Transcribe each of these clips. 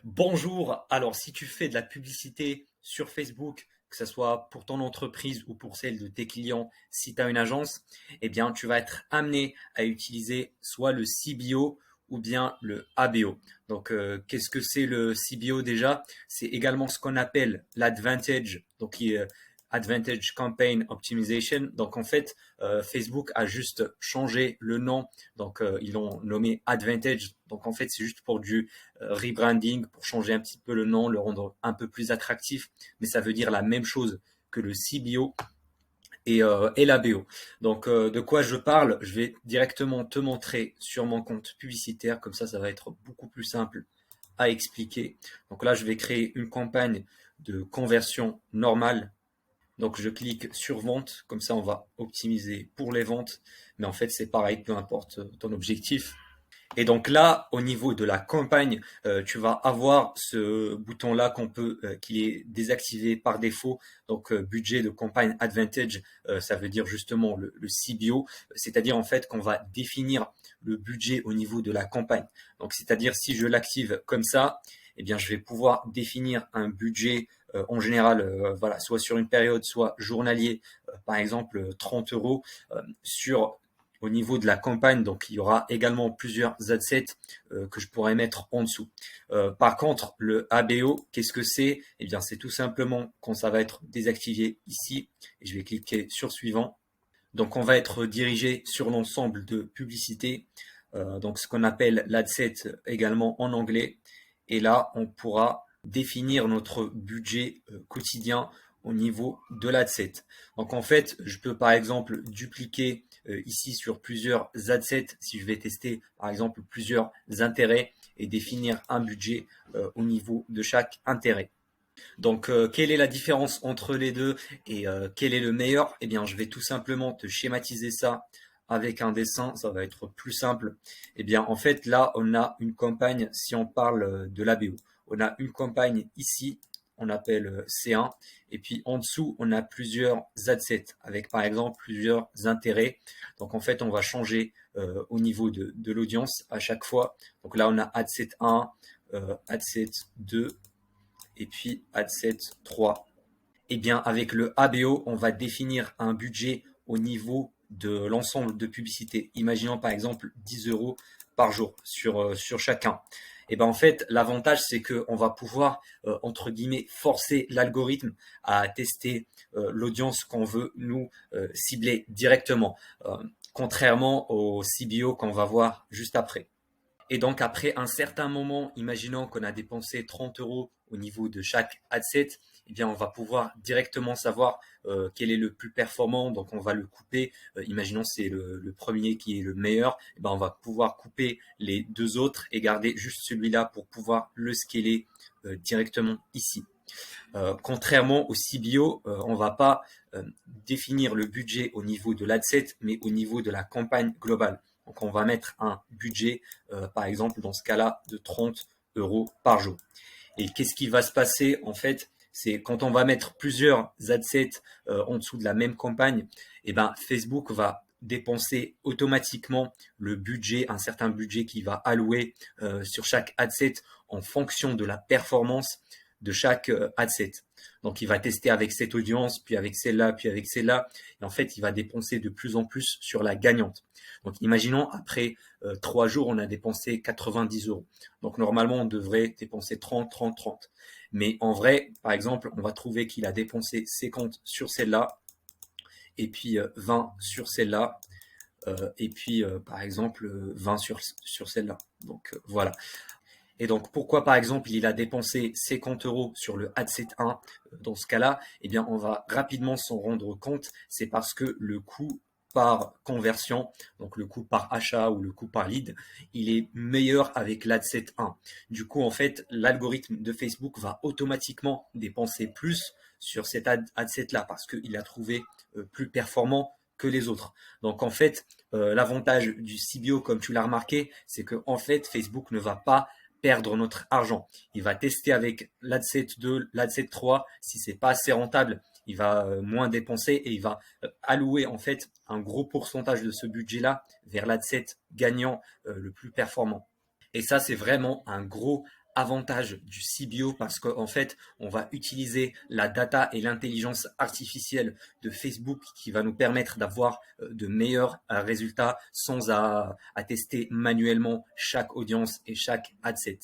Bonjour, alors si tu fais de la publicité sur Facebook, que ce soit pour ton entreprise ou pour celle de tes clients, si tu as une agence, eh bien tu vas être amené à utiliser soit le CBO ou bien le ABO. Donc qu'est-ce que c'est le CBO déjà? C'est également ce qu'on appelle l'advantage, donc qui est Advantage Campaign Optimization. Donc en fait, Facebook a juste changé le nom, donc ils l'ont nommé Advantage. Donc en fait, c'est juste pour du rebranding, pour changer un petit peu le nom, le rendre un peu plus attractif, mais ça veut dire la même chose que le CBO et l'ABO. Donc de quoi je parle, je vais directement te montrer sur mon compte publicitaire, comme ça va être beaucoup plus simple à expliquer. Donc là, je vais créer une campagne de conversion normale. Donc je clique sur vente, comme ça on va optimiser pour les ventes, mais en fait c'est pareil, peu importe ton objectif. Et donc là, au niveau de la campagne, tu vas avoir ce bouton-là qui est désactivé par défaut. Donc budget de campagne advantage, ça veut dire justement le CBO, c'est-à-dire en fait qu'on va définir le budget au niveau de la campagne. Donc c'est-à-dire si je l'active comme ça, eh bien je vais pouvoir définir un budget en général, voilà, soit sur une période, soit journalier, par exemple 30 euros sur au niveau de la campagne. Donc, il y aura également plusieurs adsets que je pourrais mettre en dessous. Par contre, le ABO, qu'est-ce que c'est? Eh bien, c'est tout simplement quand ça va être désactivé ici. Et je vais cliquer sur suivant. Donc, on va être dirigé sur l'ensemble de publicités. Donc, ce qu'on appelle l'adset également en anglais. Et là, on pourra définir notre budget quotidien au niveau de l'adset. Donc en fait, je peux par exemple dupliquer ici sur plusieurs adsets si je vais tester par exemple plusieurs intérêts et définir un budget au niveau de chaque intérêt. Donc, quelle est la différence entre les deux et quel est le meilleur? Eh bien, je vais tout simplement te schématiser ça avec un dessin, ça va être plus simple. Eh bien, en fait, là, on a une campagne, si on parle de l'ABO, on a une campagne ici, on appelle C1, et puis en dessous, on a plusieurs adsets avec par exemple plusieurs intérêts. Donc, en fait, on va changer au niveau de l'audience à chaque fois. Donc là, on a adset 1, adset 2, et puis Adset 3. Eh bien, avec le ABO, on va définir un budget au niveau de l'ensemble de publicités. Imaginons par exemple 10 euros par jour sur chacun. Et ben en fait, l'avantage c'est que on va pouvoir entre guillemets forcer l'algorithme à tester l'audience qu'on veut nous cibler directement, contrairement au CBO qu'on va voir juste après. Et donc, après un certain moment, imaginons qu'on a dépensé 30 euros au niveau de chaque adset, eh bien, on va pouvoir directement savoir quel est le plus performant. Donc, on va le couper. Imaginons c'est le premier qui est le meilleur. Eh ben, on va pouvoir couper les deux autres et garder juste celui-là pour pouvoir le scaler directement ici. Contrairement au CBO, on va pas définir le budget au niveau de l'adset, mais au niveau de la campagne globale. Donc, on va mettre un budget, par exemple, dans ce cas-là, de 30 euros par jour. Et qu'est-ce qui va se passer en fait? C'est quand on va mettre plusieurs adsets en dessous de la même campagne, et ben Facebook va dépenser automatiquement le budget, un certain budget qui va allouer sur chaque adset en fonction de la performance de chaque adset. Donc, il va tester avec cette audience, puis avec celle-là, puis avec celle-là. Et en fait, il va dépenser de plus en plus sur la gagnante. Donc, imaginons, après 3 jours, on a dépensé 90 euros. Donc, normalement, on devrait dépenser 30, 30, 30. Mais en vrai, par exemple, on va trouver qu'il a dépensé 50 sur celle-là, et puis 20 sur celle-là, et puis, par exemple, 20 sur celle-là. Donc, voilà. Et donc, pourquoi, par exemple, il a dépensé 50 euros sur le Adset 1 dans ce cas-là? Eh bien, on va rapidement s'en rendre compte. C'est parce que le coût par conversion, donc le coût par achat ou le coût par lead, il est meilleur avec l'Adset 1. Du coup, en fait, l'algorithme de Facebook va automatiquement dépenser plus sur cet Adset-là parce qu'il a trouvé plus performant que les autres. Donc, en fait, l'avantage du CBO, comme tu l'as remarqué, c'est que en fait, Facebook ne va pas perdre notre argent. Il va tester avec l'adset 2, l'adset 3. Si c'est pas assez rentable, il va moins dépenser et il va allouer en fait un gros pourcentage de ce budget-là vers l'adset gagnant le plus performant. Et ça, c'est vraiment un gros avantage du CBO parce qu'en fait, on va utiliser la data et l'intelligence artificielle de Facebook qui va nous permettre d'avoir de meilleurs résultats sans à tester manuellement chaque audience et chaque ad set.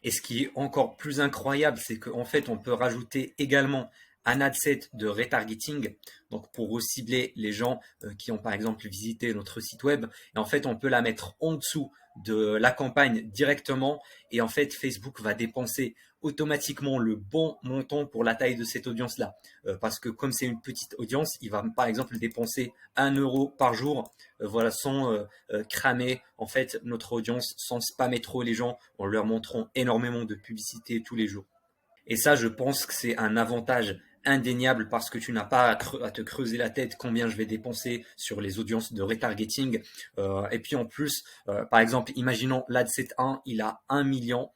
Et ce qui est encore plus incroyable, c'est qu'en fait, on peut rajouter également un ad set de retargeting, donc pour cibler les gens qui ont par exemple visité notre site web. Et en fait, on peut la mettre en dessous de la campagne directement. Et en fait, Facebook va dépenser automatiquement le bon montant pour la taille de cette audience-là. Parce que comme c'est une petite audience, il va par exemple dépenser 1 € par jour, voilà, sans cramer en fait notre audience, sans spammer trop les gens, en leur montrant énormément de publicité tous les jours. Et ça, je pense que c'est un avantage indéniable parce que tu n'as pas à te creuser la tête combien je vais dépenser sur les audiences de retargeting. Et puis en plus, par exemple, imaginons l'adset 1, il a 1 million,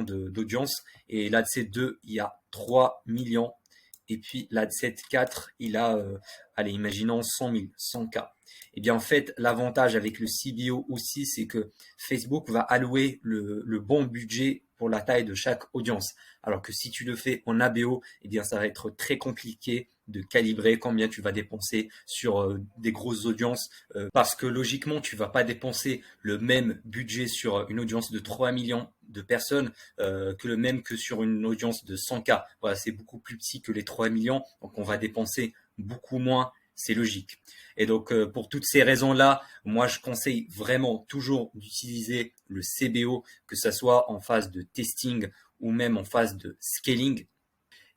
d'audience et l'adset 2, il y a 3 millions. Et puis l'adset 4, il a, allez, imaginons 100 000, 100K. Et bien en fait, l'avantage avec le CBO aussi, c'est que Facebook va allouer le bon budget pour la taille de chaque audience. Alors que si tu le fais en ABO, eh bien ça va être très compliqué de calibrer combien tu vas dépenser sur des grosses audiences parce que logiquement, tu vas pas dépenser le même budget sur une audience de 3 millions de personnes que le même que sur une audience de 100K. Voilà, c'est beaucoup plus petit que les 3 millions, donc on va dépenser beaucoup moins, c'est logique. Et donc pour toutes ces raisons-là, moi je conseille vraiment toujours d'utiliser le CBO, que ce soit en phase de testing ou même en phase de scaling.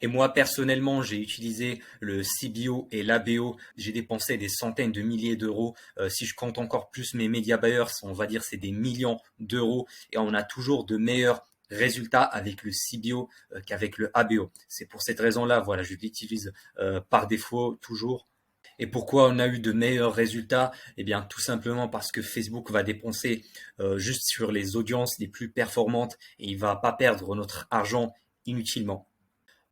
Et moi, personnellement, j'ai utilisé le CBO et l'ABO. J'ai dépensé des centaines de milliers d'euros. Si je compte encore plus mes media buyers, on va dire c'est des millions d'euros. Et on a toujours de meilleurs résultats avec le CBO qu'avec le ABO. C'est pour cette raison-là, voilà, je l'utilise par défaut toujours. Et pourquoi on a eu de meilleurs résultats? Eh bien, tout simplement parce que Facebook va dépenser juste sur les audiences les plus performantes et il va pas perdre notre argent inutilement.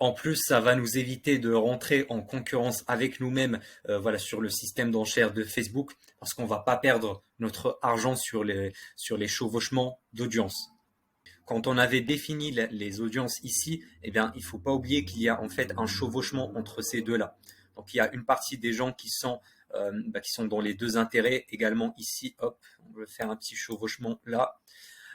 En plus, ça va nous éviter de rentrer en concurrence avec nous-mêmes, voilà, sur le système d'enchères de Facebook, parce qu'on va pas perdre notre argent sur les chevauchements d'audience. Quand on avait défini les audiences ici, eh bien, il faut pas oublier qu'il y a en fait un chevauchement entre ces deux-là. Donc, il y a une partie des gens qui sont dans les deux intérêts également ici. Hop, on va faire un petit chevauchement là.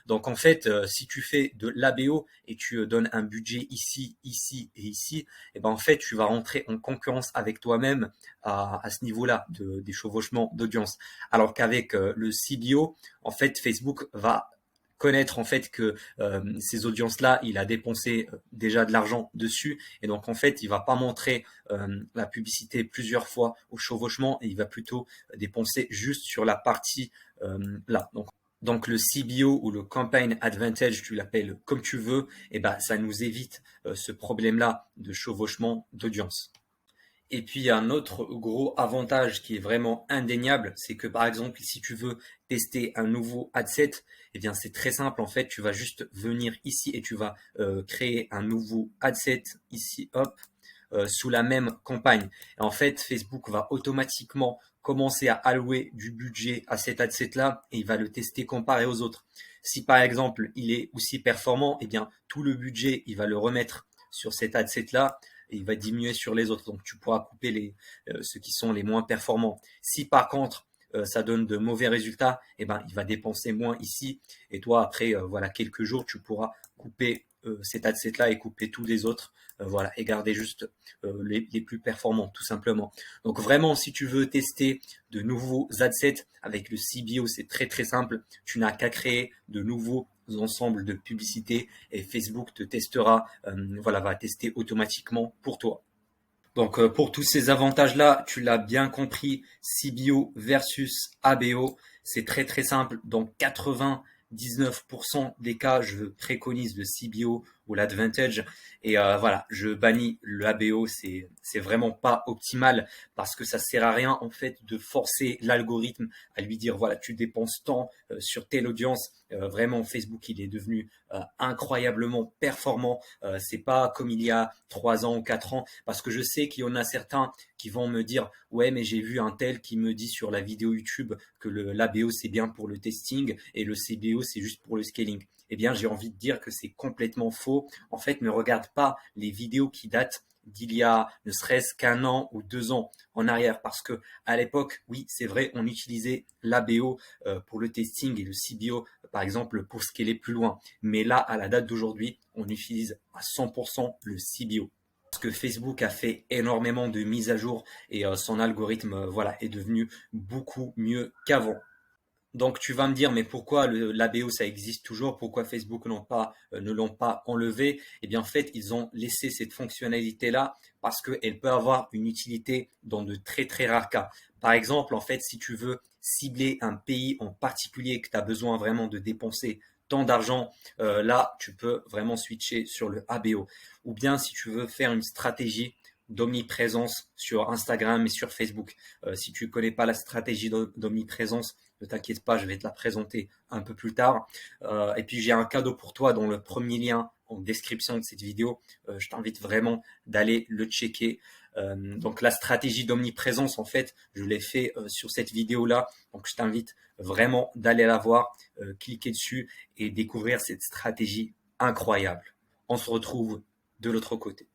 Donc en fait, si tu fais de l'ABO et tu donnes un budget ici, ici et ici, et ben en fait tu vas rentrer en concurrence avec toi-même à ce niveau-là des chevauchements d'audience. Alors qu'avec le CBO, en fait Facebook va connaître en fait que ces audiences-là, il a dépensé déjà de l'argent dessus et donc en fait il va pas montrer la publicité plusieurs fois au chevauchement et il va plutôt dépenser juste sur la partie là. Donc le CBO ou le Campaign Advantage, tu l'appelles comme tu veux, et ben ça nous évite ce problème-là de chevauchement d'audience. Et puis il y a un autre gros avantage qui est vraiment indéniable, c'est que par exemple si tu veux tester un nouveau adset, eh bien c'est très simple en fait, tu vas juste venir ici et tu vas créer un nouveau adset ici, hop, sous la même campagne. Et en fait, Facebook va automatiquement commencer à allouer du budget à cet adset-là et il va le tester comparé aux autres. Si par exemple, il est aussi performant, eh bien, tout le budget, il va le remettre sur cet adset-là et il va diminuer sur les autres. Donc, tu pourras couper ceux qui sont les moins performants. Si par contre, ça donne de mauvais résultats, eh ben, il va dépenser moins ici. Et toi, après, voilà, quelques jours, tu pourras couper cet adset-là et couper tous les autres, voilà, et garder juste les plus performants, tout simplement. Donc vraiment, si tu veux tester de nouveaux adsets avec le CBO, c'est très très simple. Tu n'as qu'à créer de nouveaux ensembles de publicités et Facebook te testera, voilà, va tester automatiquement pour toi. Donc pour tous ces avantages-là, tu l'as bien compris, CBO versus ABO, c'est très très simple. Dans 99% des cas, je préconise le CBO ou l'Advantage. Et voilà, je bannis le ABO, c'est vraiment pas optimal parce que ça sert à rien en fait de forcer l'algorithme à lui dire voilà, tu dépenses tant sur telle audience. Vraiment, Facebook, il est devenu incroyablement performant. C'est pas comme il y a 3 ans ou 4 ans parce que je sais qu'il y en a certains qui vont me dire ouais mais j'ai vu un tel qui me dit sur la vidéo YouTube que l'ABO c'est bien pour le testing et le CBO c'est juste pour le scaling. eh bien, j'ai envie de dire que c'est complètement faux. En fait, ne regarde pas les vidéos qui datent d'il y a ne serait-ce qu'un an ou 2 ans en arrière, parce que à l'époque, oui, c'est vrai, on utilisait l'ABO pour le testing et le CBO, par exemple, pour scaler plus loin. Mais là, à la date d'aujourd'hui, on utilise à 100% le CBO. Parce que Facebook a fait énormément de mises à jour et son algorithme voilà, est devenu beaucoup mieux qu'avant. Donc tu vas me dire, mais pourquoi l'ABO ça existe toujours? Pourquoi Facebook ne l'ont pas enlevé? Eh bien en fait, ils ont laissé cette fonctionnalité-là parce qu'elle peut avoir une utilité dans de très très rares cas. Par exemple, en fait, si tu veux cibler un pays en particulier et que tu as besoin vraiment de dépenser tant d'argent, là tu peux vraiment switcher sur le ABO. Ou bien si tu veux faire une stratégie d'omniprésence sur Instagram et sur Facebook. Si tu ne connais pas la stratégie d'omniprésence, ne t'inquiète pas, je vais te la présenter un peu plus tard. Et puis j'ai un cadeau pour toi dans le premier lien en description de cette vidéo. Je t'invite vraiment d'aller le checker. Donc la stratégie d'omniprésence, en fait, je l'ai fait sur cette vidéo-là. Donc je t'invite vraiment d'aller la voir, cliquer dessus et découvrir cette stratégie incroyable. On se retrouve de l'autre côté.